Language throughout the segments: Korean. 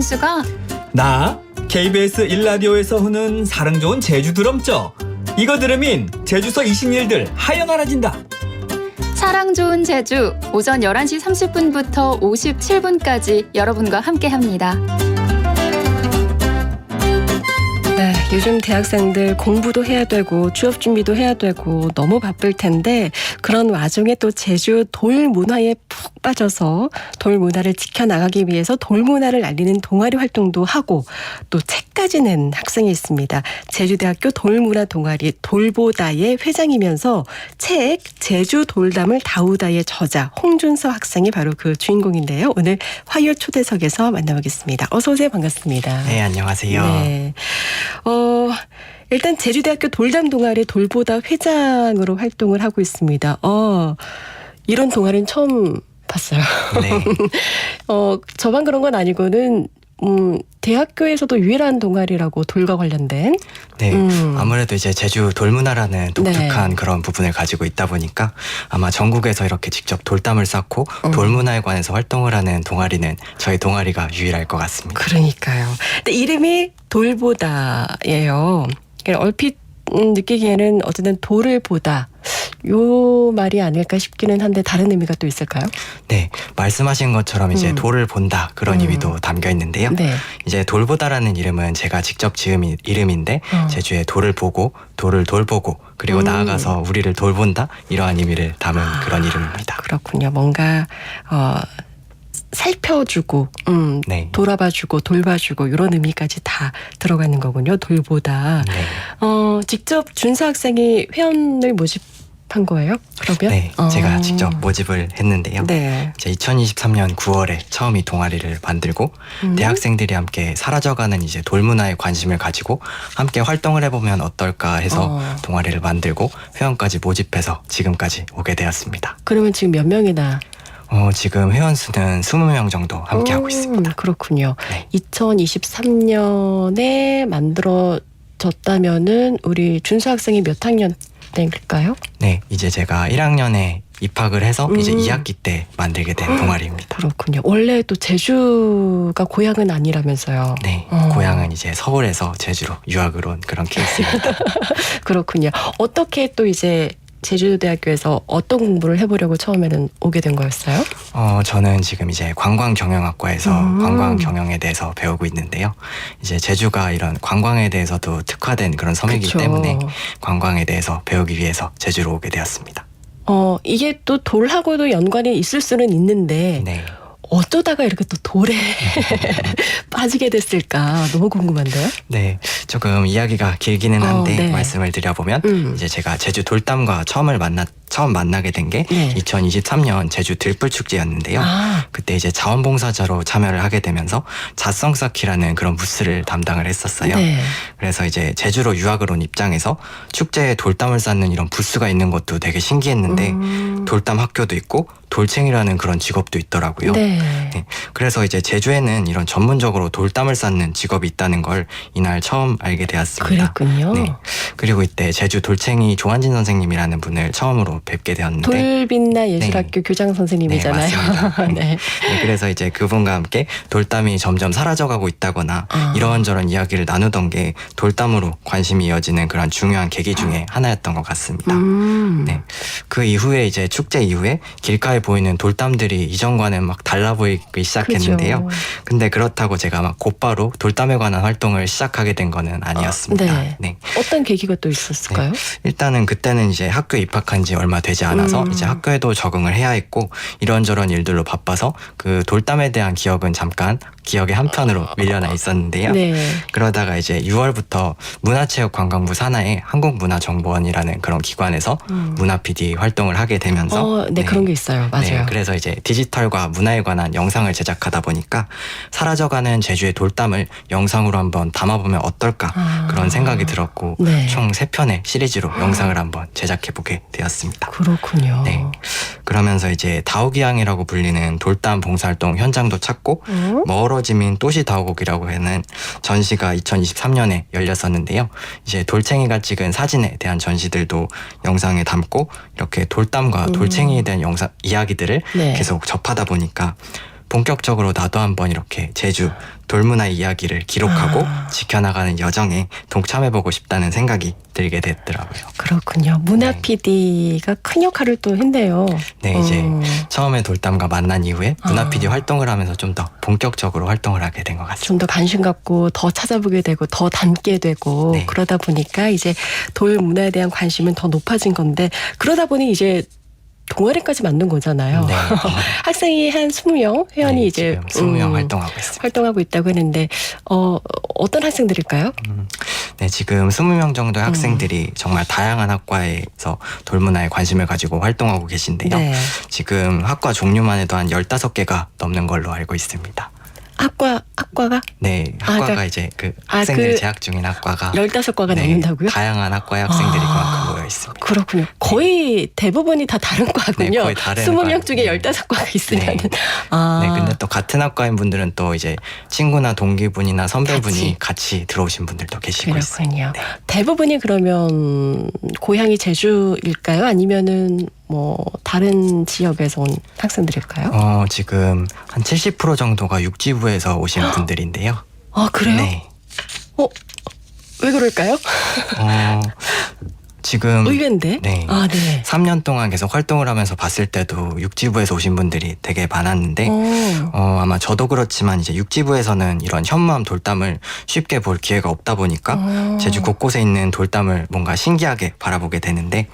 김수가 나 KBS 1라디오에서 흐는 사랑 좋은 제주 드럼죠. 이거 들으면 제주서 이신 일들 하여나라진다. 사랑 좋은 제주 오전 11시 30분부터 57분까지 여러분과 함께합니다. 네, 요즘 대학생들 공부도 해야 되고 취업 준비도 해야 되고 너무 바쁠 텐데 그런 와중에 또 제주 돌 문화에 푹 빠져서 돌 문화를 지켜나가기 위해서 돌 문화를 알리는 동아리 활동도 하고 또 책까지 낸 학생이 있습니다. 제주대학교 돌문화 동아리 돌보다의 회장이면서 책 제주 돌담을 다우다의 저자 홍준서 학생이 바로 그 주인공인데요. 오늘 화요 초대석에서 만나보겠습니다. 어서 오세요. 반갑습니다. 네, 안녕하세요. 네. 일단 제주대학교 돌담 동아리 돌보다 회장으로 활동을 하고 있습니다. 이런 동아리는 처음 봤어요. 네. 저만 그런 건 아니고는 대학교에서도 유일한 동아리라고 돌과 관련된. 네, 아무래도 이제 제주 돌문화라는 독특한 그런 부분을 가지고 있다 보니까 아마 전국에서 이렇게 직접 돌담을 쌓고 돌문화에 관해서 활동을 하는 동아리는 저희 동아리가 유일할 것 같습니다. 그러니까요. 근데 이름이 돌보다예요. 얼핏 느끼기에는 어쨌든 돌을 보다 요 말이 아닐까 싶기는 한데 다른 의미가 또 있을까요? 네, 말씀하신 것처럼 이제 돌을 본다 그런 의미도 담겨 있는데요. 네. 이제 돌보다라는 이름은 제가 직접 지은 이름인데 제주의 돌을 보고 돌을 돌보고 그리고 나아가서 우리를 돌본다 이러한 의미를 담은 그런 이름입니다. 그렇군요. 뭔가 살펴주고 네. 돌아봐주고 돌봐주고 이런 의미까지 다 들어가는 거군요. 돌보다. 네. 직접 준서 학생이 회원을 모집한 거예요? 그러면? 네, 제가 직접 모집을 했는데요. 네. 이제 2023년 9월에 처음 이 동아리를 만들고 대학생들이 함께 사라져가는 이제 돌문화에 관심을 가지고 함께 활동을 해보면 어떨까 해서 동아리를 만들고 회원까지 모집해서 지금까지 오게 되었습니다. 그러면 지금 몇 명이나? 지금 회원 수는 20명 정도 함께 하고 있습니다. 그렇군요. 네. 2023년에 만들어졌다면은 우리 준서 학생이 몇 학년 때일까요? 네, 이제 제가 1학년에 입학을 해서 이제 2학기 때 만들게 된 동아리입니다. 그렇군요. 원래 또 제주가 고향은 아니라면서요. 네, 고향은 이제 서울에서 제주로 유학을 온 그런 케이스입니다. 그렇군요. 어떻게 또 이제 제주대학교에서 어떤 공부를 해보려고 처음에는 오게 된 거였어요? 저는 지금 이제 관광경영학과에서 관광경영에 대해서 배우고 있는데요. 이제 제주가 이런 관광에 대해서도 특화된 그런 섬이기 그쵸. 때문에 관광에 대해서 배우기 위해서 제주로 오게 되었습니다. 이게 또 돌하고도 연관이 있을 수는 있는데 네. 어쩌다가 이렇게 또 돌에 빠지게 됐을까 너무 궁금한데요? 네, 조금 이야기가 길기는 한데 네. 말씀을 드려보면 이제 제가 제주 돌담과 처음 만나게 된 게 네. 2023년 제주 들불축제였는데요. 그때 이제 자원봉사자로 참여를 하게 되면서 자성 쌓기라는 그런 부스를 담당을 했었어요. 네. 그래서 이제 제주로 유학을 온 입장에서 축제에 돌담을 쌓는 이런 부스가 있는 것도 되게 신기했는데 돌담 학교도 있고 돌챙이라는 그런 직업도 있더라고요. 네. 네, 그래서 이제 제주에는 이런 전문적으로 돌담을 쌓는 직업이 있다는 걸 이날 처음 알게 되었습니다. 그랬군요. 네. 그리고 이때 제주 돌챙이 조한진 선생님이라는 분을 처음으로 뵙게 되었는데 돌빛나 예술학교 교장 선생님이잖아요. 네, 맞습니다. 네. 네, 그래서 이제 그분과 함께 돌담이 점점 사라져가고 있다거나 이런저런 이야기를 나누던 게 돌담으로 관심이 이어지는 그런 중요한 계기 중에 하나였던 것 같습니다. 네, 그 이후에 이제 축제 이후에 길가에 보이는 돌담들이 이전과는 막 달라 보이기 시작했는데요. 그죠. 근데 그렇다고 제가 막 곧바로 돌담에 관한 활동을 시작하게 된 거는 아니었습니다. 네. 네. 어떤 계기가 또 있었을까요? 일단은 그때는 이제 학교에 입학한 지 얼마 되지 않아서 이제 학교에도 적응을 해야 했고 이런저런 일들로 바빠서 그 돌담에 대한 기억은 잠깐 기억의 한편으로 밀려나 있었는데요. 네. 그러다가 이제 6월부터 문화체육관광부 산하의 한국문화정보원이라는 그런 기관에서 문화 PD 활동을 하게 되면서 네, 그런 게 있어요. 맞아요. 네, 그래서 이제 디지털과 문화에 관한 영상을 제작하다 보니까 사라져가는 제주의 돌담을 영상으로 한번 담아보면 어떨까 그런 생각이 들었고 네. 총 3편의 시리즈로 영상을 한번 제작해보게 되었습니다. 그렇군요. 네. 그러면서 이제 다오기항이라고 불리는 돌담 봉사활동 현장도 찾고 멀어지민 또시 다오곡이라고 하는 전시가 2023년에 열렸었는데요. 이제 돌챙이가 찍은 사진에 대한 전시들도 영상에 담고 이렇게 돌담과 돌챙이에 대한 영상 이야기들을 네. 계속 접하다 보니까 본격적으로 나도 한번 이렇게 제주 돌문화 이야기를 기록하고 지켜나가는 여정에 동참해보고 싶다는 생각이 들게 됐더라고요. 그렇군요. 문화 네. PD가 큰 역할을 또 했네요. 네, 이제 처음에 돌담과 만난 이후에 문화 PD 활동을 하면서 좀 더 본격적으로 활동을 하게 된 것 같습니다. 좀 더 관심 갖고 더 찾아보게 되고 더 담게 되고 네. 그러다 보니까 이제 돌 문화에 대한 관심은 더 높아진 건데 그러다 보니 이제 동아리까지 만든 거잖아요. 네. 학생이 한 20명 회원이 네, 이제 지금 20명 활동하고 있습니다. 활동하고 있다고 했는데 어떤 학생들일까요? 네, 지금 20명 정도의 학생들이 정말 다양한 학과에서 돌문화에 관심을 가지고 활동하고 계신데요. 네. 지금 학과 종류만 해도 한 15개가 넘는 걸로 알고 있습니다. 학과가 네, 학과가 그러니까- 이제 그 학생들이 그 재학 중인 학과가 15과가 네, 넘는다고요? 다양한 학과의 학생들이 그만큼 모여 있습니다. 그렇군요. 거의 대부분이 다 다른 과군요. 네, 거의 다른 20명 과. 중에 네. 15과가 있으면. 네. 네, 근데 또 같은 학과인 분들은 또 이제 친구나 동기분이나 선배분이 같이 들어오신 분들도 계시고 있어요. 그렇군요. 네. 대부분이 그러면 고향이 제주일까요? 아니면은 뭐 다른 지역에서 온 학생들일까요? 지금 한 70% 정도가 육지부에서 오신 분들인데요. 아 그래요? 네. 왜 그럴까요? 지금 의외인데. 네. 아 네. 3년 동안 계속 활동을 하면서 봤을 때도 육지부에서 오신 분들이 되게 많았는데 아마 저도 그렇지만 이제 육지부에서는 이런 현무암 돌담을 쉽게 볼 기회가 없다 보니까 제주 곳곳에 있는 돌담을 뭔가 신기하게 바라보게 되는데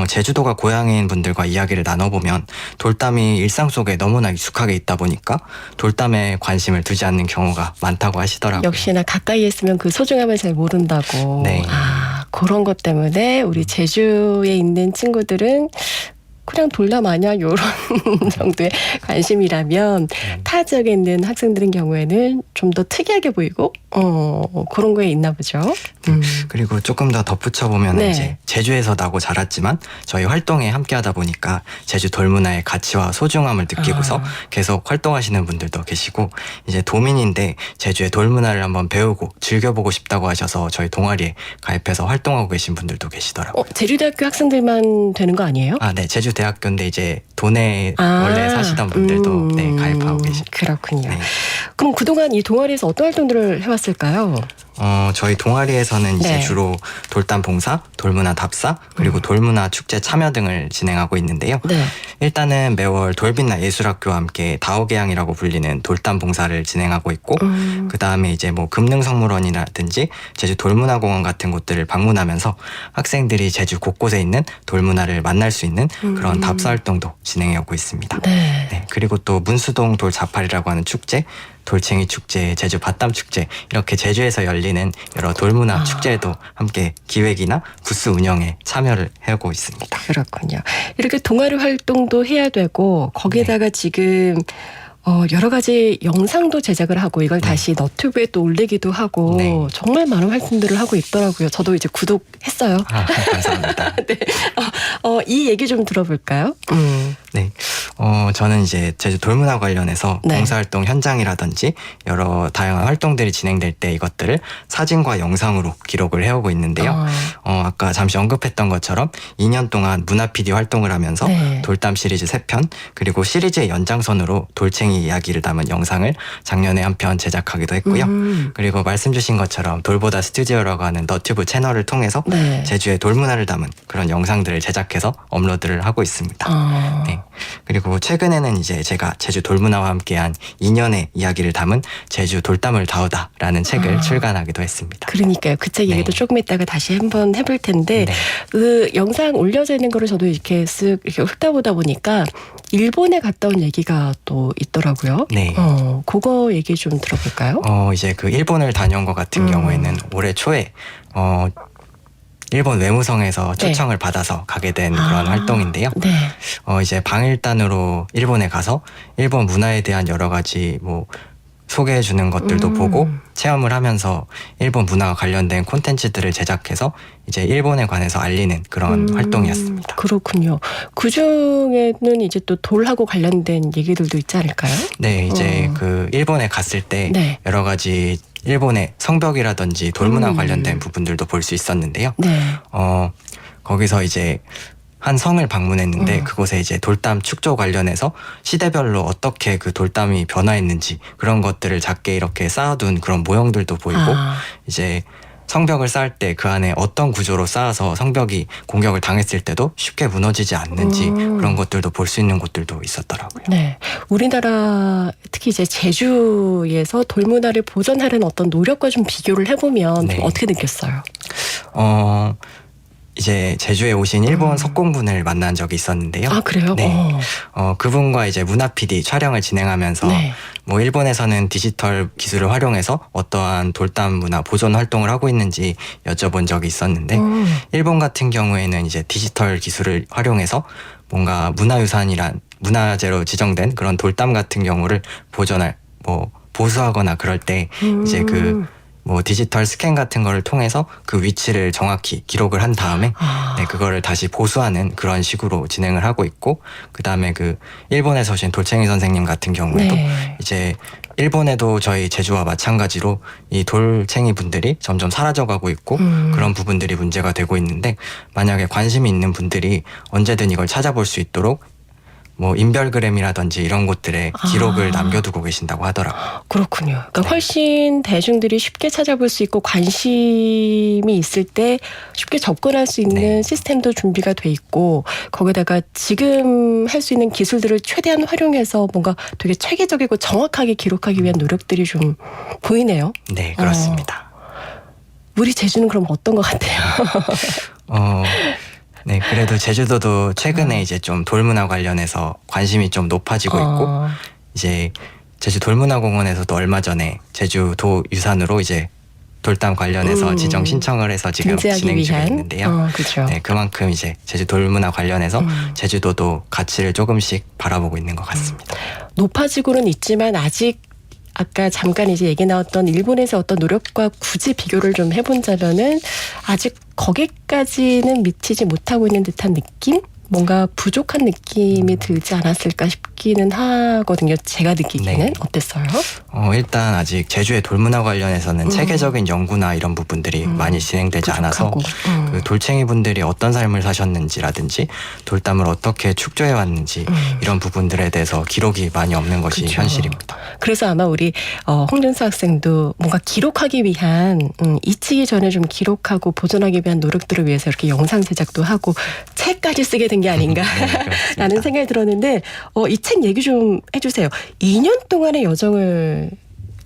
제주도가 고향인 분들과 이야기를 나눠보면 돌담이 일상 속에 너무나 익숙하게 있다 보니까 돌담에 관심을 두지 않는 경우가 많다고 하시더라고요. 역시나 가까이에 있으면 그 소중함을 잘 모른다고. 네. 그런 것 때문에 우리 제주에 있는 친구들은 그냥 돌담 아니야 이런 정도의 관심이라면 타 지역에 있는 학생들인 경우에는 좀 더 특이하게 보이고 그런 거에 있나 보죠. 그리고 조금 더 덧붙여 보면 네. 이제 제주에서 나고 자랐지만 저희 활동에 함께하다 보니까 제주 돌문화의 가치와 소중함을 느끼고서 계속 활동하시는 분들도 계시고 이제 도민인데 제주의 돌문화를 한번 배우고 즐겨보고 싶다고 하셔서 저희 동아리에 가입해서 활동하고 계신 분들도 계시더라고요. 제주대학교 학생들만 되는 거 아니에요? 네, 제주대학교인데 이제 도내에 원래 사시던 분들도 네, 가입하고 계십니다. 그렇군요. 네. 그럼 그동안 이 동아리에서 어떤 활동들을 해왔을까요? 저희 동아리에서는 이제 네. 주로 돌담 봉사, 돌문화 답사, 그리고 돌문화 축제 참여 등을 진행하고 있는데요. 네. 일단은 매월 돌빛나 예술학교와 함께 다오개항이라고 불리는 돌담 봉사를 진행하고 있고 그 다음에 이제 뭐 금능성물원이라든지 제주 돌문화공원 같은 곳들을 방문하면서 학생들이 제주 곳곳에 있는 돌문화를 만날 수 있는 그런 답사 활동도 진행해오고 있습니다. 네. 네, 그리고 또 문수동 돌자팔이라고 하는 축제, 돌챙이 축제, 제주 밭담 축제 이렇게 제주에서 열리는 여러 돌문화 축제에도 함께 기획이나 부스 운영에 참여를 하고 있습니다. 그렇군요. 이렇게 동아리 활동도 해야 되고 거기에다가 지금 여러 가지 영상도 제작을 하고 이걸 다시 너튜브에 또 올리기도 하고 네. 정말 많은 활동들을 하고 있더라고요. 저도 이제 구독했어요. 감사합니다. 네. 이 얘기 좀 들어볼까요? 네. 저는 이제 제주 돌문화 관련해서 네. 봉사활동 현장이라든지 여러 다양한 활동들이 진행될 때 이것들을 사진과 영상으로 기록을 해오고 있는데요. 아까 잠시 언급했던 것처럼 2년 동안 문화 PD 활동을 하면서 네. 돌담 시리즈 3편 그리고 시리즈의 연장선으로 돌챙이 이야기를 담은 영상을 작년에 한 편 제작하기도 했고요. 그리고 말씀 주신 것처럼 돌보다 스튜디오라고 하는 너튜브 채널을 통해서 네. 제주의 돌문화를 담은 그런 영상들을 제작해서 업로드를 하고 있습니다. 네. 그리고 최근에는 이제 제가 제주 돌문화와 함께한 2년의 이야기를 담은 제주 돌담을 다우다라는 책을 출간하기도 했습니다. 그러니까요. 그 책 얘기도 네. 조금 이따가 다시 한번 해볼 텐데 네. 그 영상 올려져 있는 거를 저도 이렇게 쓱 이렇게 훑어보다 보니까 일본에 갔다 온 얘기가 또 있더라고요. 네. 그거 얘기 좀 들어볼까요? 이제 그 일본을 다녀온 것 같은 경우에는 올해 초에 일본 외무성에서 초청을 받아서 가게 된 그런 활동인데요. 네. 이제 방일단으로 일본에 가서 일본 문화에 대한 여러 가지 뭐 소개해 주는 것들도 보고 체험을 하면서 일본 문화와 관련된 콘텐츠들을 제작해서 이제 일본에 관해서 알리는 그런 활동이었습니다. 그렇군요. 그 중에는 이제 또 돌하고 관련된 얘기들도 있지 않을까요? 네, 이제 그 일본에 갔을 때 네. 여러 가지 일본의 성벽이라든지 돌문화 관련된 부분들도 볼 수 있었는데요. 네. 거기서 이제 한 성을 방문했는데 음. 그곳에 이제 돌담 축조 관련해서 시대별로 어떻게 그 돌담이 변화했는지 그런 것들을 작게 이렇게 쌓아둔 그런 모형들도 보이고 이제 성벽을 쌓을 때 그 안에 어떤 구조로 쌓아서 성벽이 공격을 당했을 때도 쉽게 무너지지 않는지 그런 것들도 볼 수 있는 곳들도 있었더라고요. 네. 우리나라 특히 이제 제주에서 돌문화를 보존하려는 어떤 노력과 좀 비교를 해보면 네. 좀 어떻게 느꼈어요? 이제 제주에 오신 일본 석공분을 만난 적이 있었는데요. 아, 그래요? 네. 그분과 이제 문화 PD 촬영을 진행하면서 네. 뭐 일본에서는 디지털 기술을 활용해서 어떠한 돌담 문화 보존 활동을 하고 있는지 여쭤본 적이 있었는데 일본 같은 경우에는 이제 디지털 기술을 활용해서 뭔가 문화유산이란 문화재로 지정된 그런 돌담 같은 경우를 보수하거나 그럴 때 이제 뭐 디지털 스캔 같은 거를 통해서 그 위치를 정확히 기록을 한 다음에 네, 그거를 다시 보수하는 그런 식으로 진행을 하고 있고, 그 다음에 그 일본에서 오신 돌챙이 선생님 같은 경우에도 네. 이제 일본에도 저희 제주와 마찬가지로 이 돌챙이 분들이 점점 사라져가고 있고 그런 부분들이 문제가 되고 있는데, 만약에 관심이 있는 분들이 언제든 이걸 찾아볼 수 있도록 뭐 인별그램이라든지 이런 곳들에 기록을 남겨두고 계신다고 하더라고요. 그렇군요. 그러니까 훨씬 대중들이 쉽게 찾아볼 수 있고 관심이 있을 때 쉽게 접근할 수 있는 네. 시스템도 준비가 돼 있고, 거기다가 지금 할 수 있는 기술들을 최대한 활용해서 뭔가 되게 체계적이고 정확하게 기록하기 위한 노력들이 좀 보이네요. 네, 그렇습니다. 우리 제주는 그럼 어떤 것 같아요? 네, 그래도 제주도도 최근에 이제 좀 돌문화 관련해서 관심이 좀 높아지고 있고, 이제 제주 돌문화공원에서도 얼마 전에 제주도 유산으로 이제 돌담 관련해서 지정 신청을 해서 지금 등재하기 진행 중에 위한? 있는데요. 그렇죠. 네, 그만큼 이제 제주 돌문화 관련해서 제주도도 가치를 조금씩 바라보고 있는 것 같습니다. 높아지고는 있지만 아직 아까 잠깐 이제 얘기 나왔던 일본에서 어떤 노력과 굳이 비교를 좀 해본다면은 아직 거기까지는 미치지 못하고 있는 듯한 느낌? 뭔가 부족한 느낌이 들지 않았을까 싶기는 하거든요. 제가 느끼기에는. 네. 어땠어요? 일단 아직 제주의 돌문화 관련해서는 체계적인 연구나 이런 부분들이 많이 진행되지 않아서 부족하고. 그 돌챙이 분들이 어떤 삶을 사셨는지라든지 돌담을 어떻게 축조해 왔는지 이런 부분들에 대해서 기록이 많이 없는 것이 그쵸. 현실입니다. 그래서 아마 우리 홍준수 학생도 뭔가 기록하기 위한 잊히기 전에 좀 기록하고 보존하기 위한 노력들을 위해서 이렇게 영상 제작도 하고 책까지 쓰게 된 게 아닌가 라는 생각이 들었는데, 이 책 얘기 좀 해주세요. 2년 동안의 여정을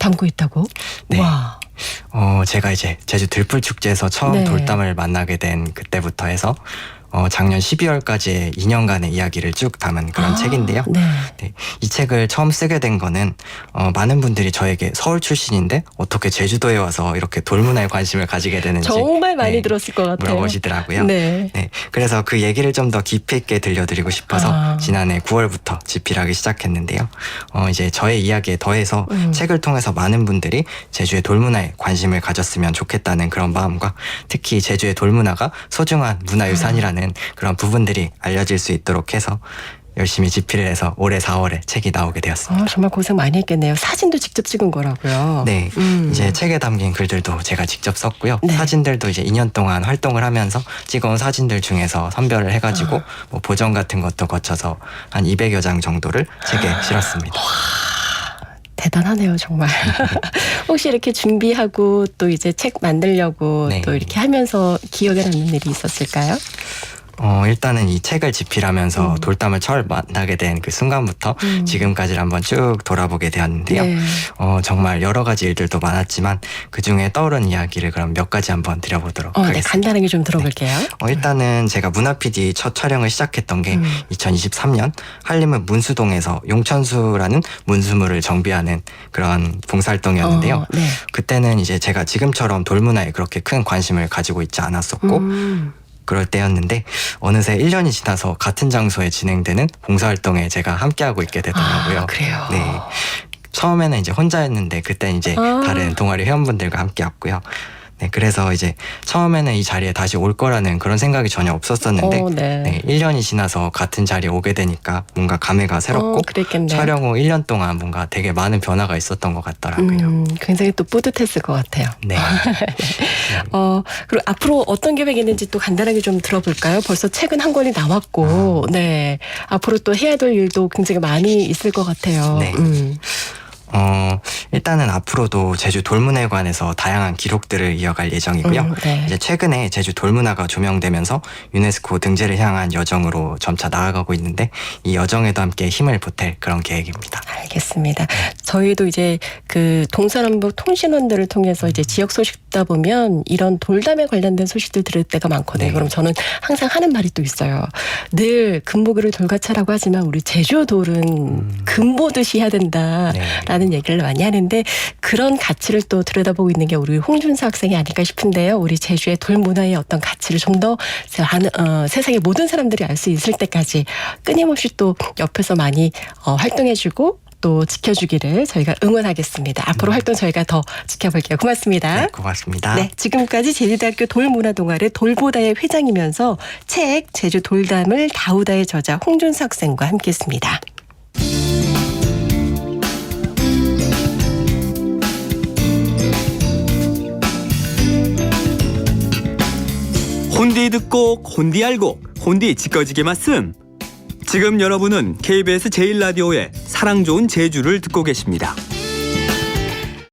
담고 있다고? 네. 와. 제가 이제 제주 들풀축제에서 처음 네. 돌담을 만나게 된 그때부터 해서 작년 12월까지의 2년간의 이야기를 쭉 담은 그런 책인데요. 네. 네, 이 책을 처음 쓰게 된 거는 많은 분들이 저에게 서울 출신인데 어떻게 제주도에 와서 이렇게 돌문화에 관심을 가지게 되는지 정말 많이 네, 들었을 것 같아요. 물어보시더라고요. 네. 네, 그래서 그 얘기를 좀 더 깊이 있게 들려드리고 싶어서 지난해 9월부터 집필하기 시작했는데요. 이제 저의 이야기에 더해서 책을 통해서 많은 분들이 제주의 돌문화에 관심을 가졌으면 좋겠다는 그런 마음과, 특히 제주의 돌문화가 소중한 문화유산이라는 그런 부분들이 알려질 수 있도록 해서 열심히 집필을 해서 올해 4월에 책이 나오게 되었습니다. 정말 고생 많이 했겠네요. 사진도 직접 찍은 거라고요. 네, 이제 책에 담긴 글들도 제가 직접 썼고요. 네. 사진들도 이제 2년 동안 활동을 하면서 찍어온 사진들 중에서 선별을 해가지고 뭐 보정 같은 것도 거쳐서 한 200여 장 정도를 책에 실었습니다. 대단하네요, 정말. 혹시 이렇게 준비하고 또 이제 책 만들려고 네. 또 이렇게 하면서 기억에 남는 일이 있었을까요? 일단은 이 책을 집필하면서 돌담을 처음 만나게 된 그 순간부터 지금까지를 한번 쭉 돌아보게 되었는데요. 네. 정말 여러 가지 일들도 많았지만 그 중에 떠오른 이야기를 그럼 몇 가지 한번 드려보도록 네, 하겠습니다. 간단하게 좀 들어볼게요. 일단은 제가 문화 PD 첫 촬영을 시작했던 게 2023년 한림읍 문수동에서 용천수라는 문수물을 정비하는 그런 봉사활동이었는데요. 네. 그때는 이제 제가 지금처럼 돌문화에 그렇게 큰 관심을 가지고 있지 않았었고 그럴 때였는데 어느새 1년이 지나서 같은 장소에 진행되는 봉사활동에 제가 함께하고 있게 되더라고요. 그래요? 네. 처음에는 이제 혼자였는데 그때 이제 다른 동아리 회원분들과 함께였고요. 네, 그래서 이제 처음에는 이 자리에 다시 올 거라는 그런 생각이 전혀 없었었는데 네, 1년이 지나서 같은 자리에 오게 되니까 뭔가 감회가 새롭고 그랬겠네요. 촬영 후 1년 동안 뭔가 되게 많은 변화가 있었던 것 같더라고요. 굉장히 또 뿌듯했을 것 같아요. 네. 그리고 앞으로 어떤 계획이 있는지 또 간단하게 좀 들어볼까요? 벌써 책은 한 권이 나왔고, 네. 앞으로 또 해야 될 일도 굉장히 많이 있을 것 같아요. 네. 일단은 앞으로도 제주 돌문회관에서 다양한 기록들을 이어갈 예정이고요. 네. 이제 최근에 제주 돌문화가 조명되면서 유네스코 등재를 향한 여정으로 점차 나아가고 있는데 이 여정에도 함께 힘을 보탤 그런 계획입니다. 알겠습니다. 저희도 이제 그 동서남북 통신원들을 통해서 이제 지역 소식 듣다 보면 이런 돌담에 관련된 소식들 들을 때가 많거든요. 네. 그럼 저는 항상 하는 말이 또 있어요. 늘 금보기를 돌가차라고 하지만 우리 제주 돌은 금보듯이 해야 된다라는 얘기를 많이 하는데 그런 가치를 또 들여다보고 있는 게 우리 홍준서 학생이 아닐까 싶은데요. 우리 제주의 돌 문화의 어떤 가치를 좀 더 세상의 모든 사람들이 알 수 있을 때까지 끊임없이 또 옆에서 많이 활동해주고 또 지켜주기를 저희가 응원하겠습니다. 앞으로 활동 저희가 더 지켜볼게요. 고맙습니다. 네, 고맙습니다. 네, 지금까지 제주대학교 돌문화동아리 돌보다의 회장이면서 책 제주 돌담을 다우다의 저자 홍준서 학생과 함께했습니다. 혼디 듣고 혼디 알고 혼디 지꺼지게 말씀. 지금 여러분은 KBS 제1라디오의 사랑 좋은 제주를 듣고 계십니다.